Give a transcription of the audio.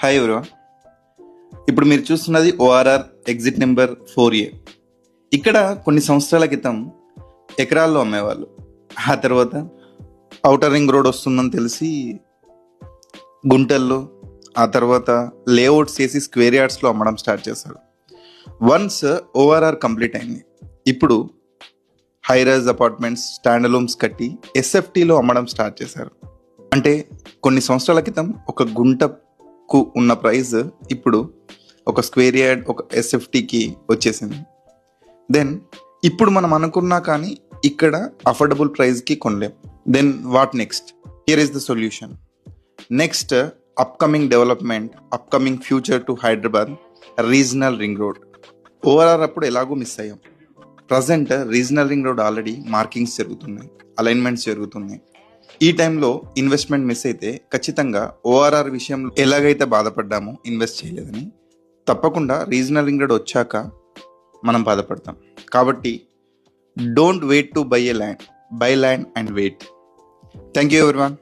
Hi everyone. ఇప్పుడు మీరు చూస్తున్నది ఓఆర్ఆర్ ఎగ్జిట్ నెంబర్ 4A. ఇక్కడ కొన్ని సంవత్సరాల క్రితం ఎకరాల్లో అమ్మేవాళ్ళు. ఆ తర్వాత ఔటర్ రింగ్ రోడ్ వస్తుందని తెలిసి గుంటల్లో, ఆ తర్వాత లేఅవుట్స్ చేసి స్క్వేర్ యార్డ్స్లో అమ్మడం స్టార్ట్ చేశారు. వన్స్ ఓఆర్ఆర్ కంప్లీట్ అయింది, ఇప్పుడు హైరైజ్ అపార్ట్మెంట్స్, స్టాండ్ అలోన్స్ కట్టి ఎస్ఎఫ్టీలో అమ్మడం స్టార్ట్ చేశారు. అంటే కొన్ని సంవత్సరాల క్రితం ఒక గుంటకు ఉన్న ప్రైస్ ఇప్పుడు ఒక స్క్వేర్ యార్డ్, ఒక ఎస్ఎఫ్టీకి వచ్చేసింది. దెన్ ఇప్పుడు మనం అనుకున్నా కానీ ఇక్కడ అఫోర్డబుల్ ప్రైస్కి కొనలేం. Then what next? Here is the solution. Next upcoming development, upcoming future to Hyderabad regional ring road. ORR అప్పుడు ఎలాగో మిస్ అయ్యాం. Present regional ring road already markings జరుగుతున్నాయి, అలైన్మెంట్స్ జరుగుతున్నాయి. ఈ టైంలో ఇన్వెస్ట్మెంట్ మిస్ అయితే ఖచ్చితంగా ఓఆర్ఆర్ విషయంలో ఎలాగైతే బాధపడ్డామో ఇన్వెస్ట్ చేయలేదని, తప్పకుండా రీజనల్ రింగ్ రోడ్ వచ్చాక మనం బాధపడతాం. కాబట్టి don't wait to buy land and wait. Thank you everyone.